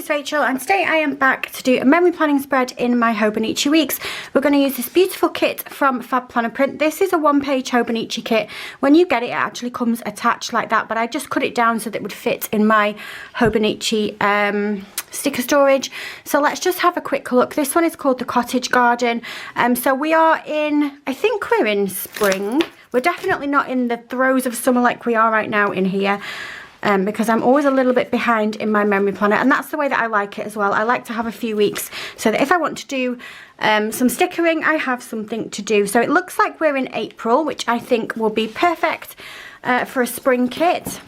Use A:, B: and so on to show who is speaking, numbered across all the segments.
A: it's Rachel, and today I am back to do a memory planning spread in my Hobonichi weeks. We're going to use this beautiful kit from Fab Planner Print. This is a one-page Hobonichi kit. When you get it, it actually comes attached like that, but I just cut it down so that it would fit in my Hobonichi sticker storage. So let's just have a quick look. This one is called the Cottage Garden. So we are in, I think we're in spring. We're definitely not in the throes of summer like we are right now in here. Because I'm always a little bit behind in my memory planner, and that's the way that I like it as well. I like to have a few weeks so that if I want to do some stickering, I have something to do. So it looks like we're in April, which I think will be perfect for a spring kit.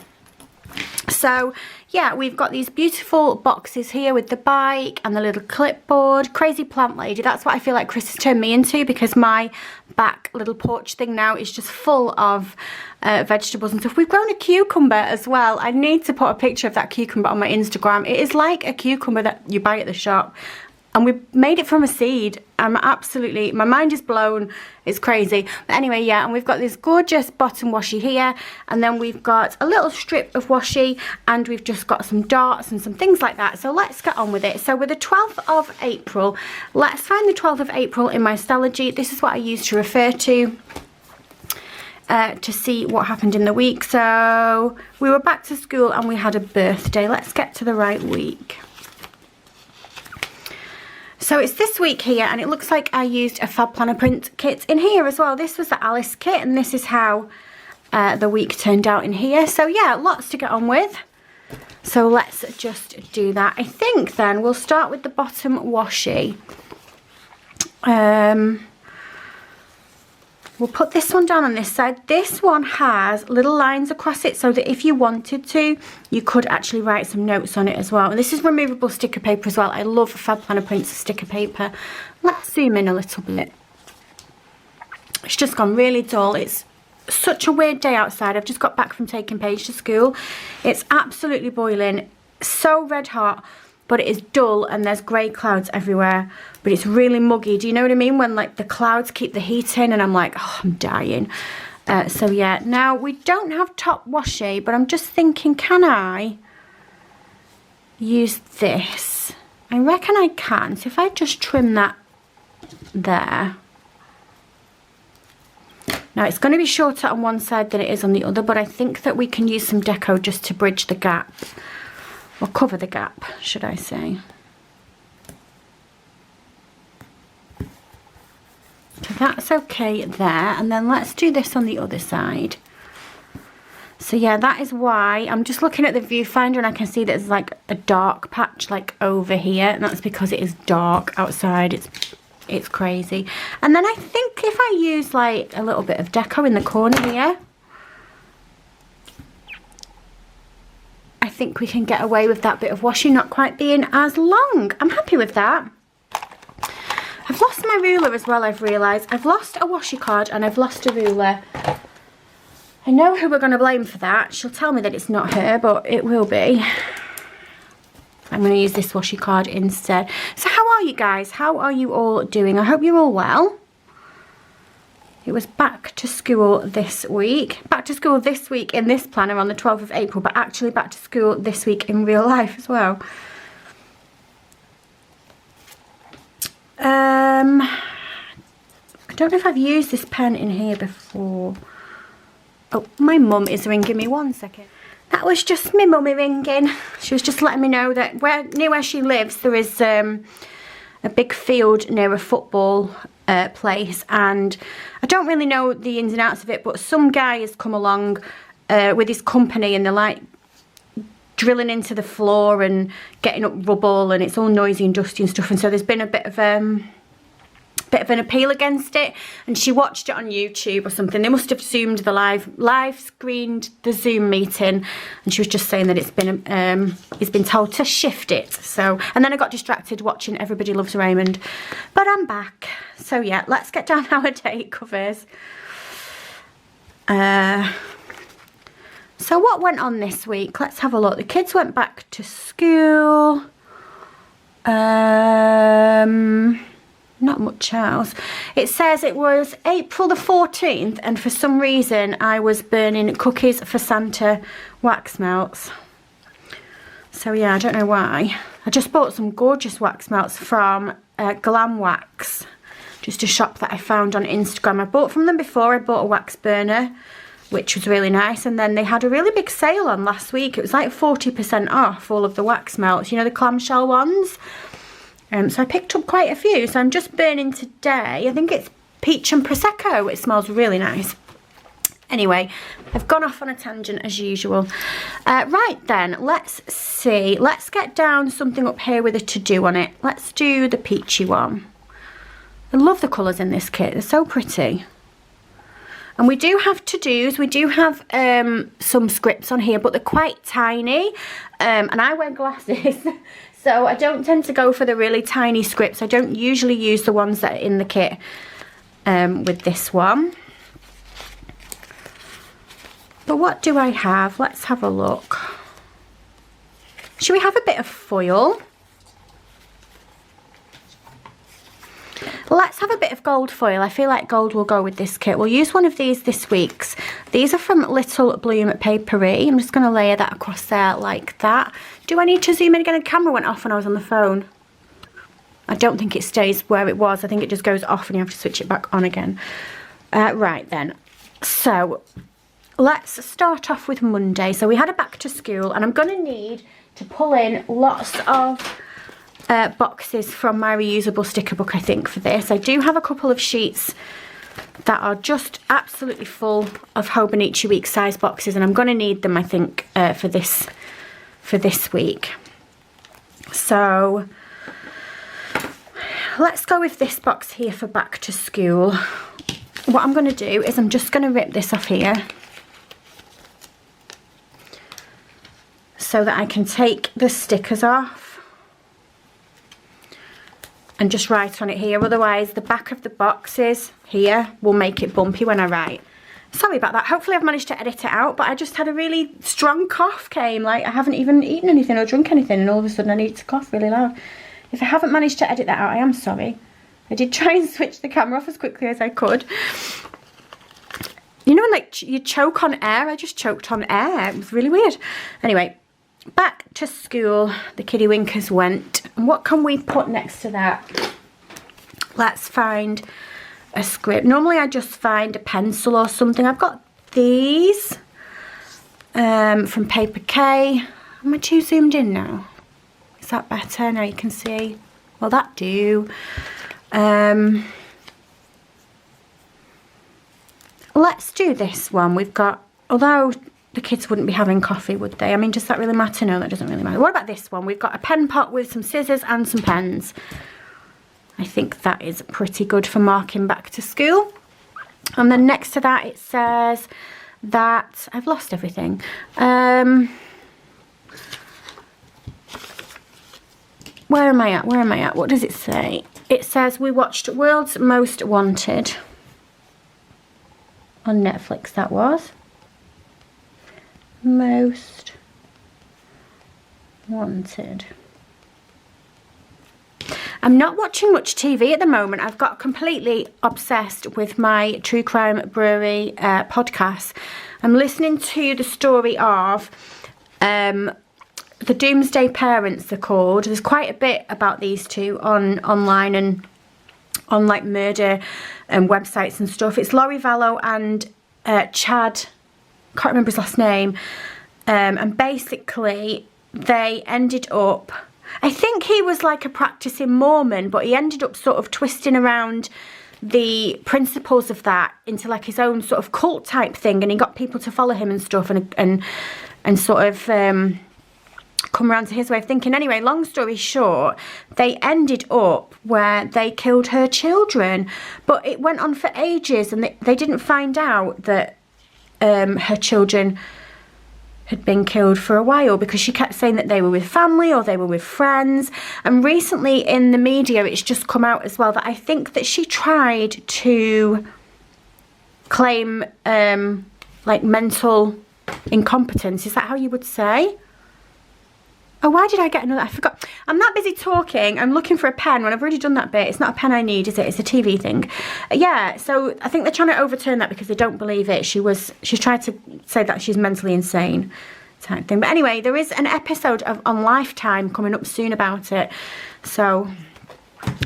A: So yeah, we've got these beautiful boxes here with the bike and the little clipboard. Crazy plant lady, that's what I feel like Chris has turned me into, because my back little porch thing now is just full of vegetables and stuff. We've grown a cucumber as well. I need to put a picture of that cucumber on my Instagram. It is like a cucumber that you buy at the shop, and we made it from a seed. I'm absolutely, my mind is blown. It's crazy. But anyway, yeah, and we've got this gorgeous bottom washi here, and then we've got a little strip of washi, and we've just got some darts and some things like that. So let's get on with it. So we're the 12th of April. Let's find the 12th of April in my Stylogy. This is what I use to refer to see what happened in the week. So we were back to school and we had a birthday. Let's get to the right week. So it's this week here, and it looks like I used a Fab Planner Print kit in here as well. This was the Alice kit, and this is how the week turned out in here. So yeah, lots to get on with. So let's just do that. I think then we'll start with the bottom washi. We'll put this one down on this side. This one has little lines across it so that if you wanted to, you could actually write some notes on it as well. And this is removable sticker paper as well. I love Fab Planner Print's sticker paper. Let's zoom in a little bit. It's just gone really dull. It's such a weird day outside. I've just got back from taking Paige to school. It's absolutely boiling, so red hot, but it is dull and there's grey clouds everywhere, but it's really muggy. Do you know what I mean? When like the clouds keep the heat in and I'm like, oh, I'm dying. So yeah, now we don't have top washi, but I'm just thinking, can I use this? I reckon I can. So if I just trim that there. Now it's going to be shorter on one side than it is on the other, but I think that we can use some deco just to bridge the gap. Or cover the gap, should I say. So that's okay there. And then let's do this on the other side. So yeah, that is why I'm just looking at the viewfinder and I can see there's like a dark patch like over here. And that's because it is dark outside. It's crazy. And then I think if I use like a little bit of deco in the corner here, I think we can get away with that bit of washi not quite being as long. I'm happy with that. I've lost my ruler as well, I've realised. I've lost a washi card and I've lost a ruler. I know who we're going to blame for that. She'll tell me that it's not her, but it will be. I'm going to use this washi card instead. So how are you guys? How are you all doing? I hope you're all well. It was back to school this week. Back to school this week in this planner on the 12th of April, but actually back to school this week in real life as well. I don't know if I've used this pen in here before. Oh, my mum is ringing me. 1 second. That was just my mummy ringing. She was just letting me know that near where she lives there is a big field near a football place, and I don't really know the ins and outs of it, but some guy has come along with his company and they're like drilling into the floor and getting up rubble, and it's all noisy and dusty and stuff, and so there's been a bit of an appeal against it, and she watched it on YouTube or something. They must have zoomed the live screened the Zoom meeting, and she was just saying that it's been told to shift it. So, and then I got distracted watching Everybody Loves Raymond, but I'm back. So yeah, let's get down our date covers. So what went on this week? Let's have a look. The kids went back to school. Not much else. It says it was April the 14th, and for some reason I was burning cookies for Santa wax melts. So yeah, I don't know why. I just bought some gorgeous wax melts from Glam Wax, just a shop that I found on Instagram. I bought from them before. I bought a wax burner, which was really nice, and then they had a really big sale on last week. It was like 40% off all of the wax melts, you know, the clamshell ones. So I picked up quite a few. So I'm just burning today. I think it's peach and prosecco. It smells really nice. Anyway, I've gone off on a tangent as usual. Right then, let's see. Let's get down something up here with a to-do on it. Let's do the peachy one. I love the colours in this kit. They're so pretty. And we do have to-dos. We do have some scripts on here, but they're quite tiny. And I wear glasses, so I don't tend to go for the really tiny scripts. I don't usually use the ones that are in the kit with this one. But what do I have? Let's have a look. Should we have a bit of foil? Let's have a bit of gold foil. I feel like gold will go with this kit. We'll use one of these this week's. These are from Little Bloom Papery. I'm just going to layer that across there like that. Do I need to zoom in again? The camera went off when I was on the phone. I don't think it stays where it was. I think it just goes off and you have to switch it back on again. Right then. So let's start off with Monday. So we had a back to school, and I'm going to need to pull in lots of boxes from my reusable sticker book, I think, for this. I do have a couple of sheets that are just absolutely full of Hobonichi week size boxes, and I'm going to need them, I think, for this week. So let's go with this box here for back to school. What I'm going to do is I'm just going to rip this off here so that I can take the stickers off and just write on it here. Otherwise the back of the boxes here will make it bumpy when I write. Sorry about that. Hopefully I've managed to edit it out, but I just had a really strong cough came. Like, I haven't even eaten anything or drunk anything, and all of a sudden I need to cough really loud. If I haven't managed to edit that out, I am sorry. I did try and switch the camera off as quickly as I could. You know when, like, you choke on air? I just choked on air. It was really weird. Anyway, back to school. The kiddie winkers went. And what can we put next to that? Let's find a script. Normally I just find a pencil or something. I've got these from Paper K. Am I too zoomed in now? Is that better? Now you can see. Well, that do. Let's do this one. We've got, although the kids wouldn't be having coffee, would they? I mean, does that really matter? No, that doesn't really matter. What about this one? We've got a pen pot with some scissors and some pens. I think that is pretty good for marking back to school. And then next to that, it says that I've lost everything. Where am I at? Where am I at? What does it say? It says we watched World's Most Wanted on Netflix. That was Most Wanted. I'm not watching much TV at the moment. I've got completely obsessed with my True Crime Brewery podcast. I'm listening to the story of the Doomsday Parents, they're called. There's quite a bit about these two online and on like murder websites and stuff. It's Laurie Vallow and Chad, can't remember his last name. And basically they ended up, I think he was like a practicing Mormon, but he ended up sort of twisting around the principles of that into like his own sort of cult type thing, and he got people to follow him and stuff, and sort of come around to his way of thinking. Anyway, long story short, they ended up where they killed her children, but it went on for ages, and they didn't find out that her children had been killed for a while, because she kept saying that they were with family or they were with friends. And recently in the media it's just come out as well that I think that she tried to claim like mental incompetence. Is that how you would say? Oh, why did I get another? I forgot. I'm that busy talking. I'm looking for a pen when I've already done that bit. It's not a pen I need, is it? It's a TV thing. Yeah, so I think they're trying to overturn that because they don't believe it. She's tried to say that she's mentally insane. That's type thing. But anyway, there is an episode on Lifetime coming up soon about it. So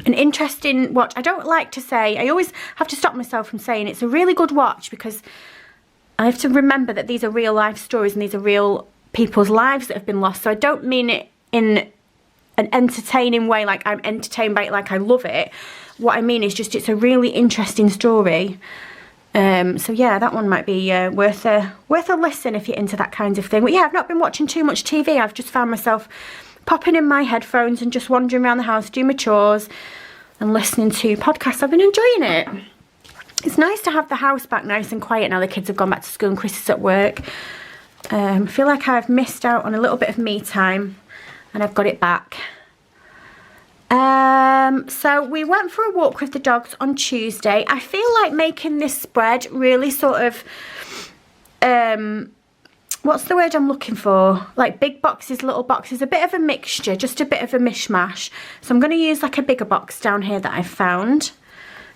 A: an interesting watch. I don't like to say, I always have to stop myself from saying it's a really good watch, because I have to remember that these are real life stories and these are real people's lives that have been lost. So I don't mean it in an entertaining way, like I'm entertained by it, like I love it. What I mean is just it's a really interesting story. So yeah, that one might be worth a listen if you're into that kind of thing. But yeah, I've not been watching too much TV. I've just found myself popping in my headphones and just wandering around the house, doing my chores and listening to podcasts. I've been enjoying it. It's nice to have the house back nice and quiet now the kids have gone back to school and Chris is at work. I feel like I've missed out on a little bit of me time, and I've got it back. So we went for a walk with the dogs on Tuesday. I feel like making this spread really sort of, what's the word I'm looking for? Like big boxes, little boxes, a bit of a mixture, just a bit of a mishmash. So I'm going to use like a bigger box down here that I've found.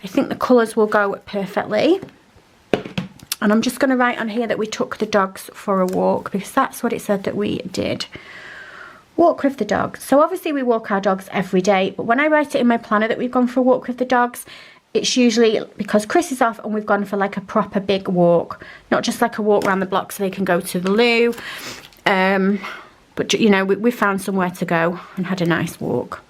A: I think the colours will go perfectly. And I'm just going to write on here that we took the dogs for a walk, because that's what it said that we did. Walk with the dogs. So obviously we walk our dogs every day, but when I write it in my planner that we've gone for a walk with the dogs, it's usually because Chris is off and we've gone for like a proper big walk, not just like a walk around the block so they can go to the loo. But you know, we found somewhere to go and had a nice walk.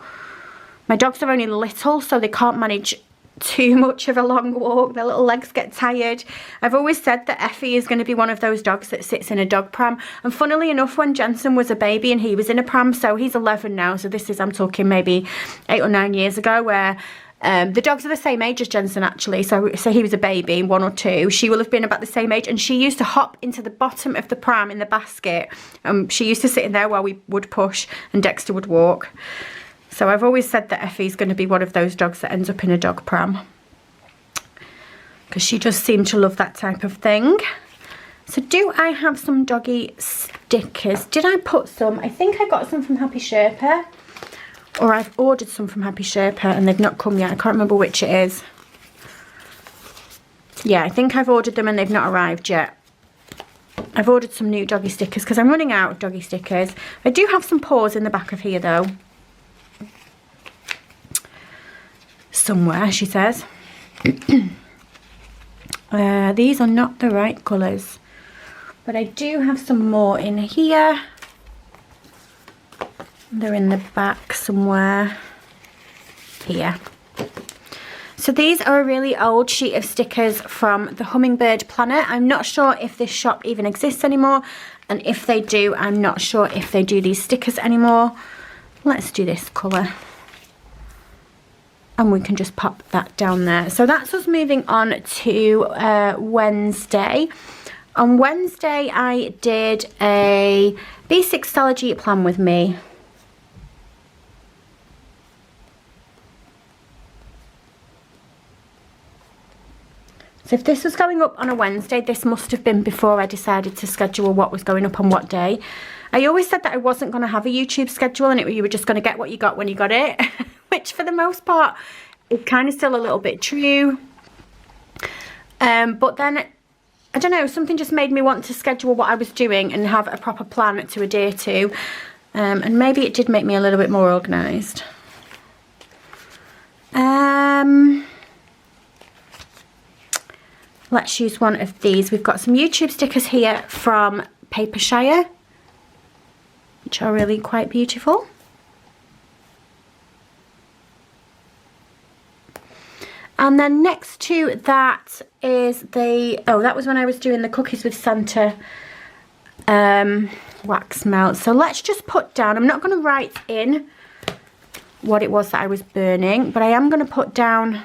A: My dogs are only little, so they can't manage too much of a long walk. Their little legs get tired. I've always said that Effie is going to be one of those dogs that sits in a dog pram, and funnily enough, when Jensen was a baby and he was in a pram, so he's 11 now, so this is, I'm talking maybe 8 or 9 years ago, where the dogs are the same age as Jensen actually, so he was a baby, 1 or 2. She will have been about the same age, and she used to hop into the bottom of the pram in the basket. She used to sit in there while we would push and Dexter would walk. So I've always said that Effie's going to be one of those dogs that ends up in a dog pram, because she does seem to love that type of thing. So do I have some doggy stickers? Did I put some? I think I got some from Happy Sherpa, or I've ordered some from Happy Sherpa and they've not come yet. I can't remember which it is. Yeah, I think I've ordered them and they've not arrived yet. I've ordered some new doggy stickers because I'm running out of doggy stickers. I do have some paws in the back of here though. Somewhere, she says. These are not the right colours, but I do have some more in here. They're in the back somewhere here. So these are a really old sheet of stickers from the Hummingbird Planner. I'm not sure if this shop even exists anymore, and if they do, I'm not sure if they do these stickers anymore. Let's do this colour. And we can just pop that down there. So that's us moving on to Wednesday. On Wednesday, I did a basic Stalogy plan with me. So if this was going up on a Wednesday, this must have been before I decided to schedule what was going up on what day. I always said that I wasn't going to have a YouTube schedule and you were just going to get what you got when you got it. Which for the most part is kind of still a little bit true. But then, I don't know, something just made me want to schedule what I was doing and have a proper plan to adhere to. And maybe it did make me a little bit more organised. Let's use one of these. We've got some YouTube stickers here from Papershire, which are really quite beautiful. And then next to that is the, oh, that was when I was doing the Cookies with Santa wax melt. So let's just put down, I'm not going to write in what it was that I was burning, but I am going to put down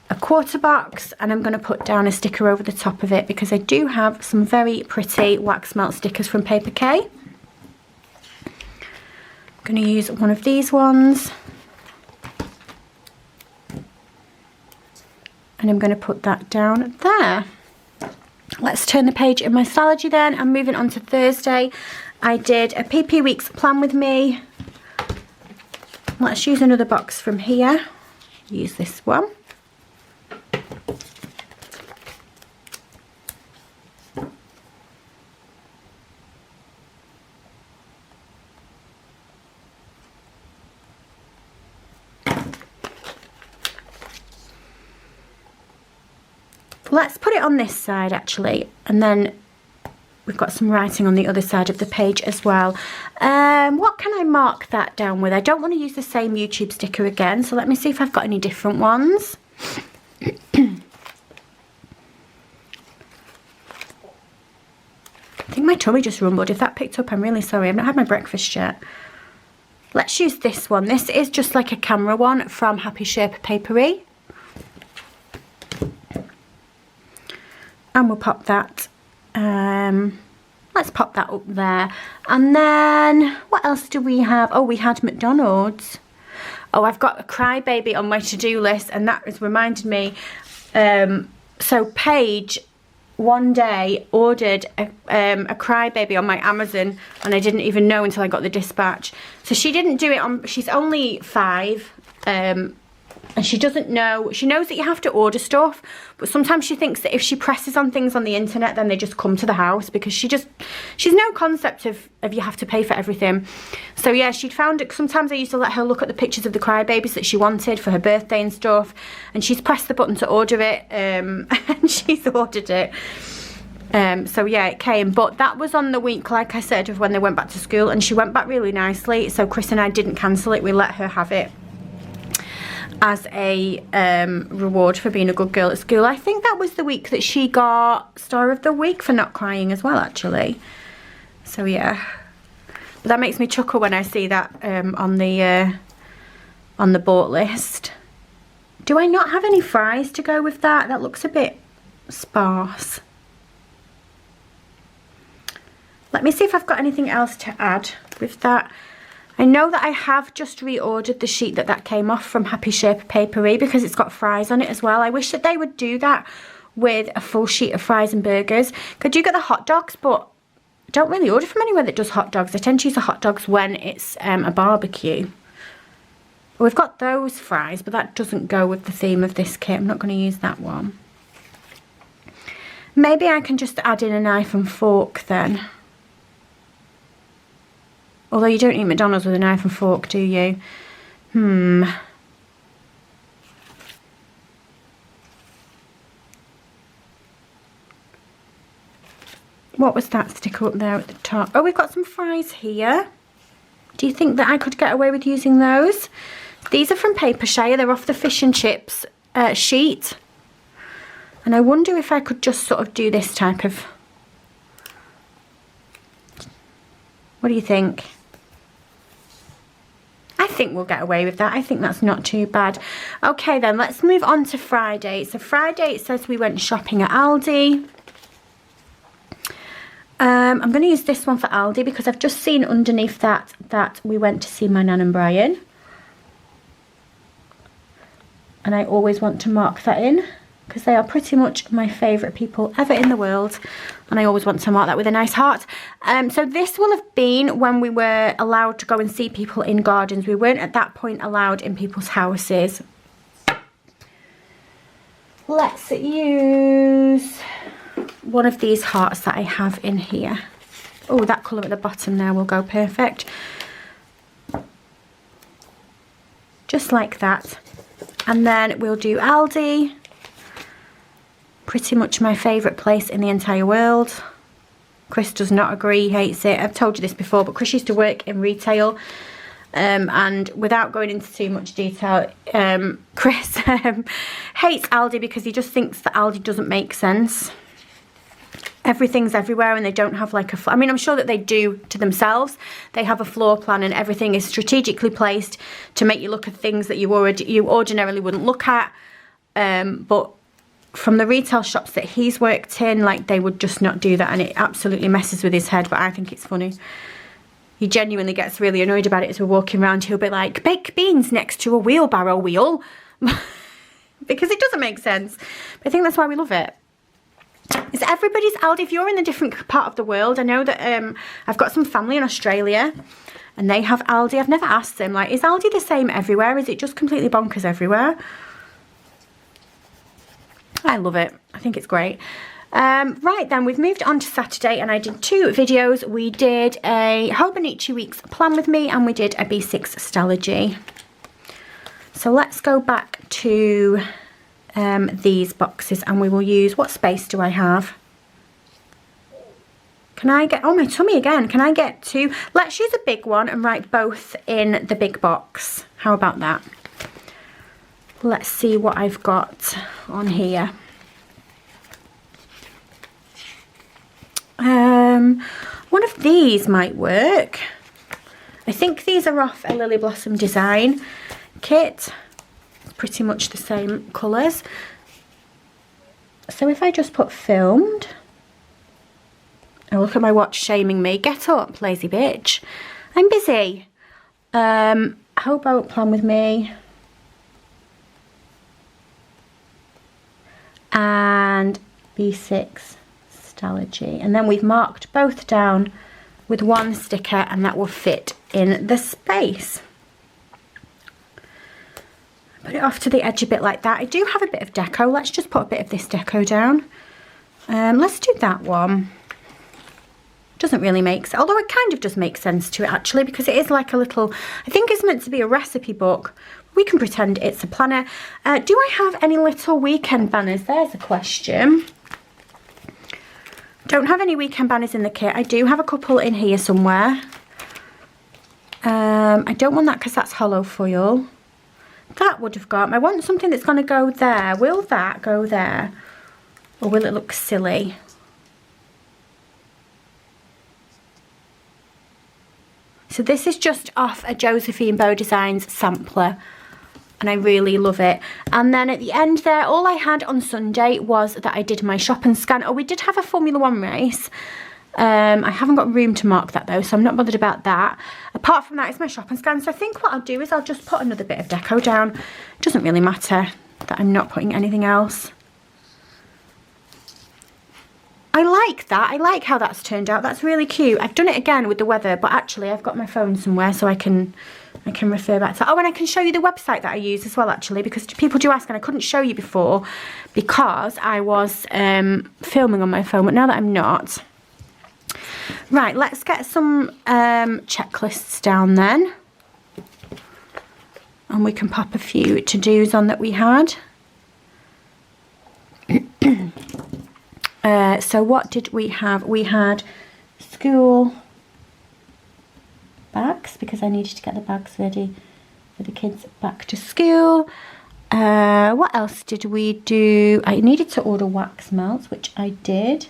A: a quarter box, and I'm going to put down a sticker over the top of it, because I do have some very pretty wax melt stickers from Paper K. I'm going to use one of these ones. And I'm going to put that down there. Let's turn the page in my Stalogy then. I'm moving on to Thursday. I did a PP Weeks plan with me. Let's use another box from here. Use this one. let's put it on this side actually, and then we've got some writing on the other side of the page as well. What can I mark that down with? I don't want to use the same YouTube sticker again, so let me see if I've got any different ones. I think my tummy just rumbled. If that picked up, I'm really sorry. I've not had my breakfast yet. Let's use this one. This is just like a camera one from Happy Shape Papery. And we'll pop that. Let's pop that up there. And then, what else do we have? Oh, we had McDonald's. Oh, I've got a crybaby on my to-do list, and that has reminded me. So Paige one day ordered a crybaby on my Amazon, and I didn't even know until I got the dispatch. So she didn't do it on, she's only 5, and she doesn't know, she knows that you have to order stuff, but sometimes she thinks that if she presses on things on the internet, then they just come to the house, because she's no concept of you have to pay for everything. So yeah, she'd found it. Sometimes I used to let her look at the pictures of the crybabies that she wanted for her birthday and stuff, and she's pressed the button to order it, and she's ordered it. So yeah, it came, but that was on the week, like I said, of when they went back to school, and she went back really nicely, so Chris and I didn't cancel it. We let her have it as a reward for being a good girl at school. I think that was the week that she got Star of the Week for not crying as well, actually. So yeah, but that makes me chuckle when I see that on the bought list. Do I not have any fries to go with that? That looks a bit sparse. Let me see if I've got anything else to add with that. I know that I have just reordered the sheet that came off from Happy Shape Papery, because it's got fries on it as well. I wish that they would do that with a full sheet of fries and burgers. I do get the hot dogs, but I don't really order from anywhere that does hot dogs. I tend to use the hot dogs when it's a barbecue. We've got those fries, but that doesn't go with the theme of this kit. I'm not going to use that one. Maybe I can just add in a knife and fork then. Although you don't eat McDonald's with a knife and fork, do you? What was that sticker up there at the top? Oh, we've got some fries here. Do you think that I could get away with using those? These are from Papershare. They're off the fish and chips sheet. And I wonder if I could just sort of do this type of... What do you think? I think we'll get away with that. I think that's not too bad. Okay then, let's move on to Friday. So Friday, it says we went shopping at Aldi. I'm going to use this one for Aldi, because I've just seen underneath that we went to see my Nan and Brian. And I always want to mark that in, because they are pretty much my favourite people ever in the world, and I always want to mark that with a nice heart. So this will have been when we were allowed to go and see people in gardens. We weren't at that point allowed in people's houses. Let's use one of these hearts that I have in here. Oh, that colour at the bottom there will go perfect. Just like that. And then we'll do Aldi. Pretty much my favourite place in the entire world. Chris does not agree, he hates it. I've told you this before, but Chris used to work in retail, and without going into too much detail, Chris hates Aldi because he just thinks that Aldi doesn't make sense. Everything's everywhere, and they don't have like a... I mean, I'm sure that they do to themselves. They have a floor plan, and everything is strategically placed to make you look at things that you ordinarily wouldn't look at. But from the retail shops that he's worked in, like, they would just not do that, and it absolutely messes with his head, but I think it's funny. He genuinely gets really annoyed about it as we're walking around. He'll be like, baked beans next to a wheelbarrow wheel. Because it doesn't make sense. But I think that's why we love it. Is everybody's Aldi? If you're in a different part of the world, I know that I've got some family in Australia, and they have Aldi. I've never asked them, like, is Aldi the same everywhere? Is it just completely bonkers everywhere? I love it. I think it's great. Right then, we've moved on to Saturday, and I did 2 videos. We did a Hobonichi Weeks plan with me, and we did a B6 Stylogy. So let's go back to these boxes, and we will use, what space do I have? Can I get, oh my tummy again, can I get 2? Let's use a big one and write both in the big box. How about that? Let's see what I've got on here. One of these might work. I think these are off a Lily Blossom Design kit. Pretty much the same colours. So if I just put filmed. Oh, look at my watch shaming me. Get up, lazy bitch. I'm busy. Hobo plan with me. And B6 Stalogy. And then we've marked both down with one sticker, and that will fit in the space. Put it off to the edge a bit like that. I do have a bit of deco. Let's just put a bit of this deco down. Let's do that one. Doesn't really make sense, although it kind of does make sense to it actually, because it is like a little, I think it's meant to be a recipe book. We can pretend it's a planner. Do I have any little weekend banners? There's a question. Don't have any weekend banners in the kit. I do have a couple in here somewhere. I don't want that because that's hollow foil. That would have got, I want something that's going to go there. Will that go there? Or will it look silly? So this is just off a Josephine Bow Designs sampler, and I really love it. And then at the end there, all I had on Sunday was that I did my shop and scan. Oh, we did have a Formula 1 race. I haven't got room to mark that though, so I'm not bothered about that. Apart from that, it's my shop and scan. So I think what I'll do is I'll just put another bit of deco down. It doesn't really matter that I'm not putting anything else. I like that. I like how that's turned out. That's really cute. I've done it again with the weather, but actually I've got my phone somewhere so I can refer back to that. Oh, and I can show you the website that I use as well actually, because people do ask, and I couldn't show you before because I was filming on my phone, but now that I'm not. Right, let's get some checklists down then. And we can pop a few to-dos on that we had. So what did we have? We had school bags, because I needed to get the bags ready for the kids back to school. What else did we do? I needed to order wax melts, which I did.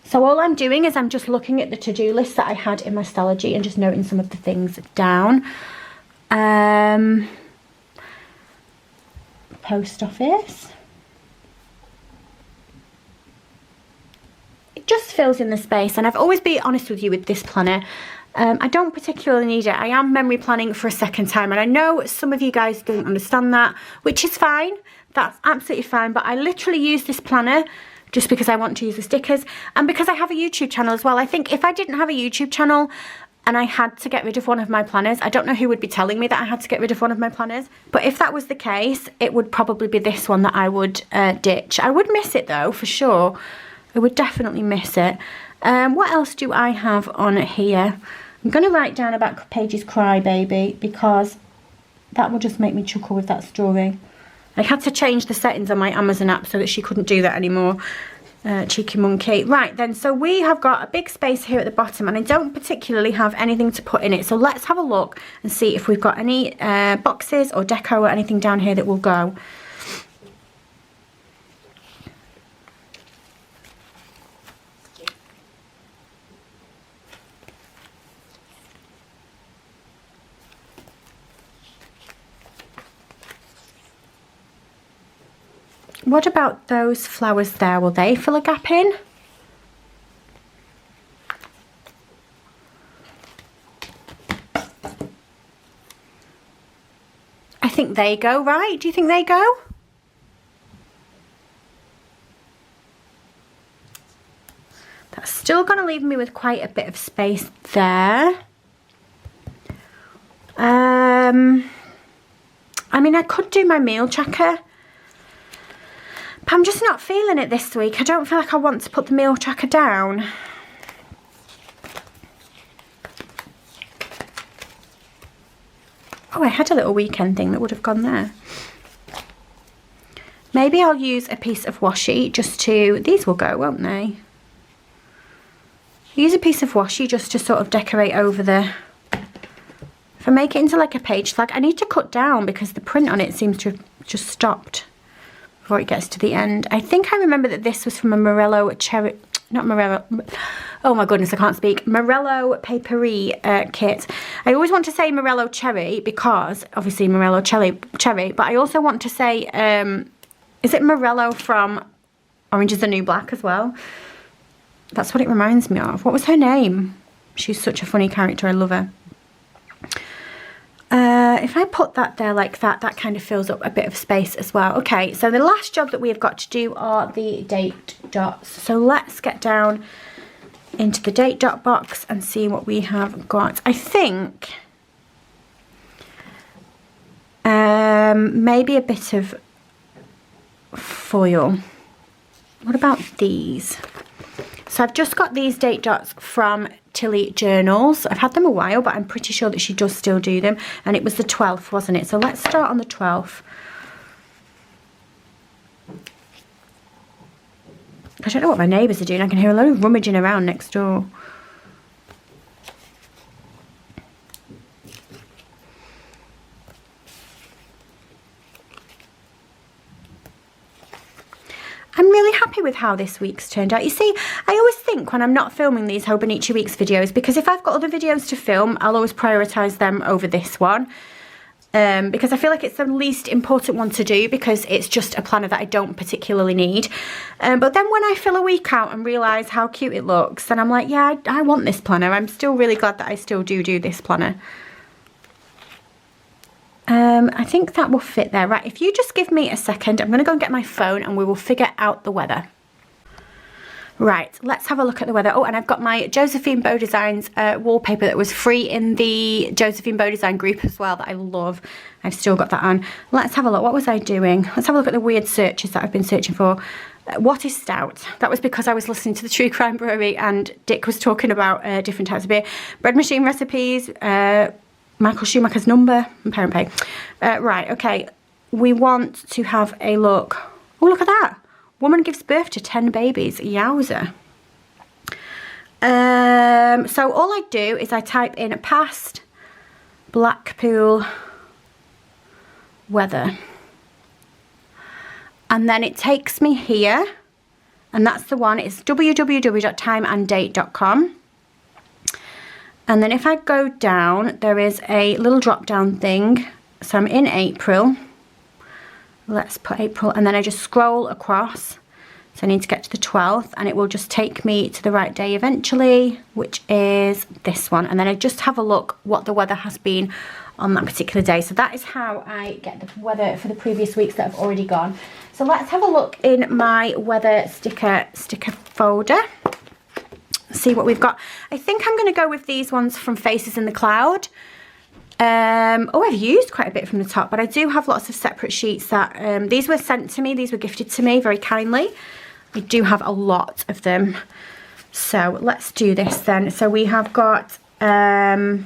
A: So all I'm doing is I'm just looking at the to-do list that I had in my Stalogy and just noting some of the things down. Post office. It just fills in the space, and I've always been honest with you with this planner. I don't particularly need it. I am memory planning for a second time, and I know some of you guys don't understand that, which is fine. That's absolutely fine, but I literally use this planner just because I want to use the stickers, and because I have a YouTube channel as well. I think if I didn't have a YouTube channel and I had to get rid of one of my planners, I don't know who would be telling me that I had to get rid of one of my planners, but if that was the case, it would probably be this one that I would ditch. I would miss it though, for sure. I would definitely miss it. What else do I have on here? I'm going to write down about Paige's Crybaby, because that will just make me chuckle with that story. I had to change the settings on my Amazon app so that she couldn't do that anymore. Cheeky monkey. Right then, so we have got a big space here at the bottom, and I don't particularly have anything to put in it. So let's have a look and see if we've got any boxes or deco or anything down here that will go. What about those flowers there? Will they fill a gap in? I think they go, right? Do you think they go? That's still going to leave me with quite a bit of space there. I mean, I could do my meal tracker. But I'm just not feeling it this week. I don't feel like I want to put the meal tracker down. Oh, I had a little weekend thing that would have gone there. Maybe I'll use a piece of washi just to, these will go, won't they? Use a piece of washi just to sort of decorate over the, if I make it into like a page flag, I need to cut down because the print on it seems to have just stopped before it gets to the end. I think I remember that this was from a Morello cherry, not Morello, oh my goodness, I can't speak, Morello Papery kit. I always want to say Morello Cherry because, obviously Morello cherry, but I also want to say, is it Morello from Orange is the New Black as well? That's what it reminds me of. What was her name? She's such a funny character. I love her. If I put that there like that, that kind of fills up a bit of space as well. Okay, so the last job that we have got to do are the date dots. So let's get down into the date dot box and see what we have got. I think maybe a bit of foil. What about these? So I've just got these date dots from Tilly Journals. I've had them a while, but I'm pretty sure that she does still do them. And it was the 12th, wasn't it? So let's start on the 12th. I don't know what my neighbours are doing. I can hear a lot of rummaging around next door. I'm really happy with how this week's turned out. You see, I always think when I'm not filming these Hobonichi Weeks videos, because if I've got other videos to film, I'll always prioritise them over this one. Because I feel like it's the least important one to do because it's just a planner that I don't particularly need. But then when I fill a week out and realise how cute it looks, then I'm like, yeah, I want this planner. I'm still really glad that I still do this planner. I think that will fit there. Right, if you just give me a second, I'm going to go and get my phone and we will figure out the weather. Right, let's have a look at the weather. Oh, and I've got my Josephine Bow Designs wallpaper that was free in the Josephine Bow Design group as well that I love. I've still got that on. Let's have a look. What was I doing? Let's have a look at the weird searches that I've been searching for. What is stout? That was because I was listening to the True Crime Brewery and Dick was talking about different types of beer. Bread machine recipes, Michael Schumacher's number, and Parent Pay. Right, okay. We want to have a look. Oh, look at that. Woman gives birth to 10 babies. Yowza. So all I do is I type in past Blackpool weather. And then it takes me here. And that's the one. It's www.timeanddate.com. And then if I go down, there is a little drop down thing. So I'm in April. Let's put April, and then I just scroll across. So I need to get to the 12th, and it will just take me to the right day eventually, which is this one. And then I just have a look what the weather has been on that particular day. So that is how I get the weather for the previous weeks that have already gone. So let's have a look in my weather sticker folder. See what we've got. I think I'm going to go with these ones from Faces in the Cloud. Oh, I've used quite a bit from the top, but I do have lots of separate sheets that these were sent to me. These were gifted to me very kindly. I do have a lot of them. So let's do this then. So we have got a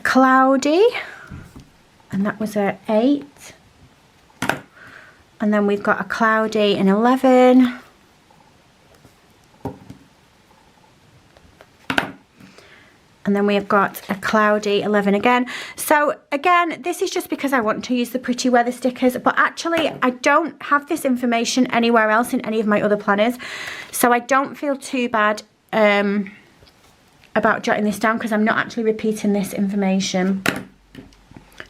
A: cloudy, and that was a 8. And then we've got a cloudy and 11. And then we have got a cloudy 11 again. So again, this is just because I want to use the pretty weather stickers, but actually I don't have this information anywhere else in any of my other planners. So I don't feel too bad about jotting this down because I'm not actually repeating this information.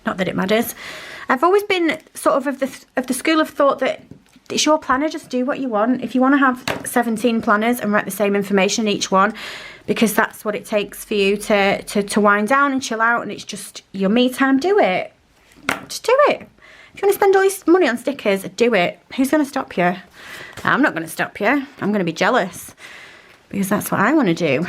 A: Not that it matters. I've always been sort of the school of thought that it's your planner, just do what you want. If you want to have 17 planners and write the same information in each one, because that's what it takes for you to wind down and chill out, and it's just your me time, do it. Just do it. If you want to spend all this money on stickers, do it. Who's going to stop you? I'm not going to stop you. I'm going to be jealous because that's what I want to do.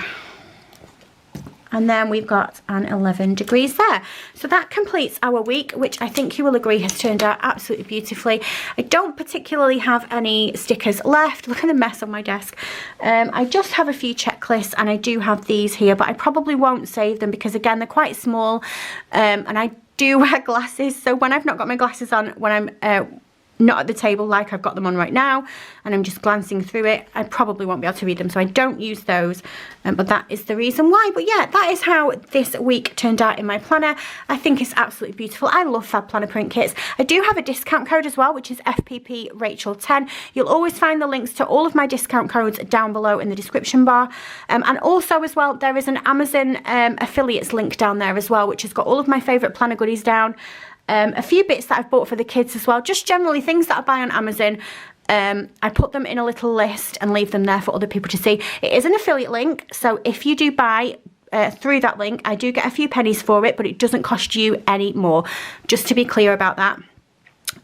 A: And then we've got an 11 degrees there. So that completes our week, which I think you will agree has turned out absolutely beautifully. I don't particularly have any stickers left. Look at the mess on my desk. I just have a few checklists, and I do have these here, but I probably won't save them because, again, they're quite small, and I do wear glasses. So when I've not got my glasses on, when I'm not at the table like I've got them on right now, and I'm just glancing through it, I probably won't be able to read them, so I don't use those, but that is the reason why. But yeah, that is how this week turned out in my planner. I think it's absolutely beautiful. I love Fab Planner print kits. I do have a discount code as well, which is FPP Rachel10. You'll always find the links to all of my discount codes down below in the description bar, and also as well, there is an Amazon affiliates link down there as well, which has got all of my favourite planner goodies down. A few bits that I've bought for the kids as well, just generally things that I buy on Amazon. I put them in a little list and leave them there for other people to see. It is an affiliate link, so if you do buy through that link, I do get a few pennies for it, but it doesn't cost you any more, just to be clear about that.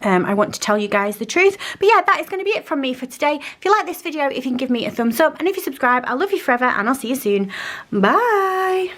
A: I want to tell you guys the truth. But yeah, that is going to be it from me for today. If you like this video, if you can give me a thumbs up, and if you subscribe, I love you forever, and I'll see you soon. Bye.